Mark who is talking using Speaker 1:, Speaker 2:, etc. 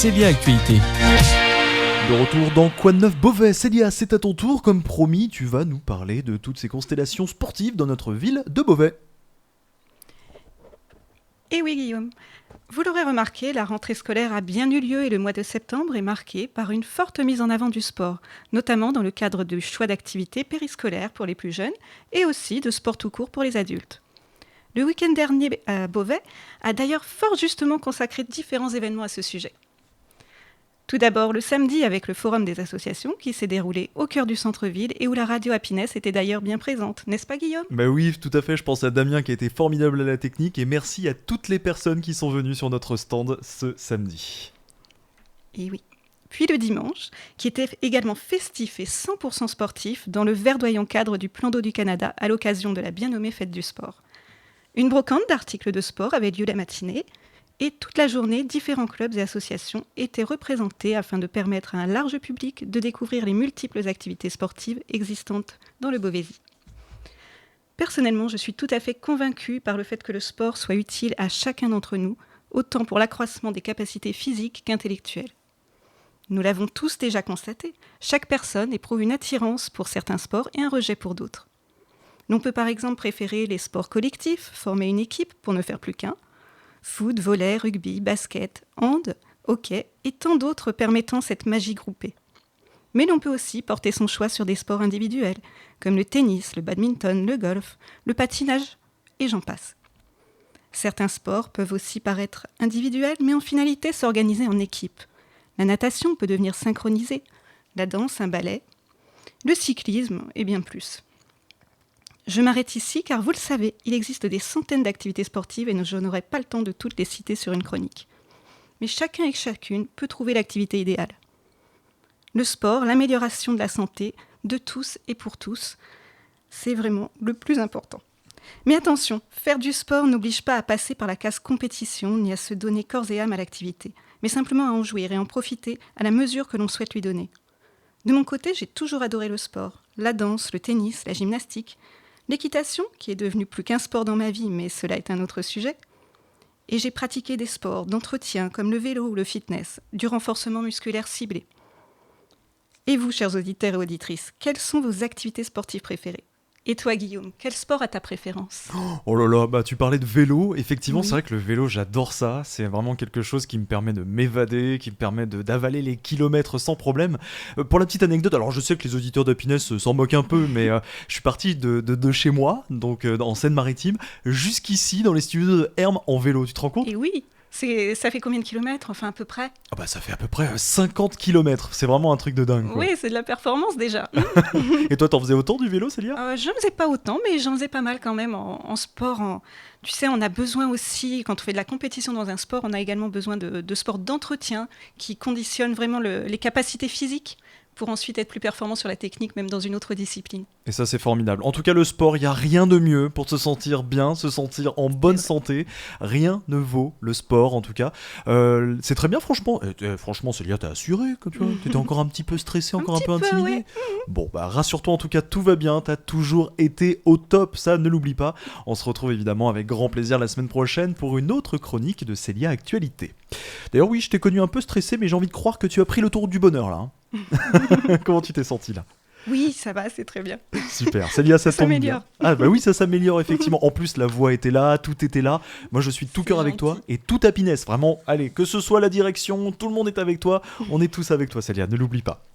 Speaker 1: Célia Actualité.
Speaker 2: De retour dans Quoi de neuf Beauvais. Célia, c'est à ton tour. Comme promis, tu vas nous parler de toutes ces constellations sportives dans notre ville de Beauvais.
Speaker 3: Et oui Guillaume, vous l'aurez remarqué, la rentrée scolaire a bien eu lieu et le mois de septembre est marqué par une forte mise en avant du sport, notamment dans le cadre du choix d'activités périscolaires pour les plus jeunes et aussi de sport tout court pour les adultes. Le week-end dernier à Beauvais a d'ailleurs fort justement consacré différents événements à ce sujet. Tout d'abord le samedi avec le forum des associations qui s'est déroulé au cœur du centre-ville et où la radio Happiness était d'ailleurs bien présente, n'est-ce pas Guillaume ?
Speaker 2: Bah oui, tout à fait, je pense à Damien qui a été formidable à la technique et merci à toutes les personnes qui sont venues sur notre stand ce samedi.
Speaker 3: Et oui. Puis le dimanche, qui était également festif et 100% sportif dans le verdoyant cadre du Plan d'eau du Canada à l'occasion de la bien nommée Fête du sport. Une brocante d'articles de sport avait lieu la matinée et toute la journée, différents clubs et associations étaient représentés afin de permettre à un large public de découvrir les multiples activités sportives existantes dans le Beauvaisis. Personnellement, je suis tout à fait convaincue par le fait que le sport soit utile à chacun d'entre nous, autant pour l'accroissement des capacités physiques qu'intellectuelles. Nous l'avons tous déjà constaté, chaque personne éprouve une attirance pour certains sports et un rejet pour d'autres. L'on peut par exemple préférer les sports collectifs, former une équipe pour ne faire plus qu'un, foot, volley, rugby, basket, hand, hockey et tant d'autres permettant cette magie groupée. Mais l'on peut aussi porter son choix sur des sports individuels, comme le tennis, le badminton, le golf, le patinage, et j'en passe. Certains sports peuvent aussi paraître individuels, mais en finalité s'organiser en équipe. La natation peut devenir synchronisée, la danse, un ballet, le cyclisme et bien plus. Je m'arrête ici car vous le savez, il existe des centaines d'activités sportives et je n'aurai pas le temps de toutes les citer sur une chronique. Mais chacun et chacune peut trouver l'activité idéale. Le sport, l'amélioration de la santé, de tous et pour tous, c'est vraiment le plus important. Mais attention, faire du sport n'oblige pas à passer par la case compétition ni à se donner corps et âme à l'activité, mais simplement à en jouir et en profiter à la mesure que l'on souhaite lui donner. De mon côté, j'ai toujours adoré le sport, la danse, le tennis, la gymnastique, l'équitation, qui est devenue plus qu'un sport dans ma vie, mais cela est un autre sujet. Et j'ai pratiqué des sports d'entretien comme le vélo ou le fitness, du renforcement musculaire ciblé. Et vous, chers auditeurs et auditrices, quelles sont vos activités sportives préférées ? Et toi, Guillaume, quel sport a ta préférence ?
Speaker 2: Oh là là, bah tu parlais de vélo, effectivement
Speaker 3: Oui.
Speaker 2: c'est vrai que le vélo j'adore ça, c'est vraiment quelque chose qui me permet de m'évader, qui me permet d'avaler les kilomètres sans problème. Pour la petite anecdote, alors je sais que les auditeurs d'Happiness s'en moquent un peu, mais je suis parti de chez moi, donc en Seine-Maritime, jusqu'ici dans les studios de Herm en vélo, tu te rends compte ?
Speaker 3: Et oui, ça fait combien de kilomètres, enfin à peu près ?
Speaker 2: Ah bah ça fait à peu près 50 kilomètres, c'est vraiment un truc de dingue quoi.
Speaker 3: Oui, c'est de la performance déjà.
Speaker 2: Et toi t'en faisais autant du vélo Célia ?
Speaker 3: Je ne faisais pas autant, mais j'en faisais pas mal quand même en sport. Tu sais, on a besoin aussi, quand on fait de la compétition dans un sport, on a également besoin de sports d'entretien qui conditionnent vraiment les capacités physiques pour ensuite être plus performant sur la technique, même dans une autre discipline.
Speaker 2: Et ça c'est formidable. En tout cas le sport, il n'y a rien de mieux pour se sentir bien, se sentir en bonne santé. Rien ne vaut le sport en tout cas. C'est très bien franchement. Franchement Célia, t'as assuré que tu vois, t'étais encore un petit peu stressé, encore un peu intimidé.
Speaker 3: Ouais.
Speaker 2: Bon bah rassure-toi en tout cas, tout va bien, t'as toujours été au top, ça ne l'oublie pas. On se retrouve évidemment avec grand plaisir la semaine prochaine pour une autre chronique de Célia Actualité. D'ailleurs oui, je t'ai connu un peu stressé, mais j'ai envie de croire que tu as pris le tour du bonheur là. Comment tu t'es senti là ?
Speaker 3: Oui, ça va, c'est très bien.
Speaker 2: Super, Célia, ça tombe bien.
Speaker 3: s'améliore.
Speaker 2: Ah bah oui, ça s'améliore effectivement. En plus, la voix était là, tout était là. Moi, je suis tout cœur avec toi et tout Happiness. Vraiment, allez, que ce soit la direction, tout le monde est avec toi. On est tous avec toi, Célia, ne l'oublie pas.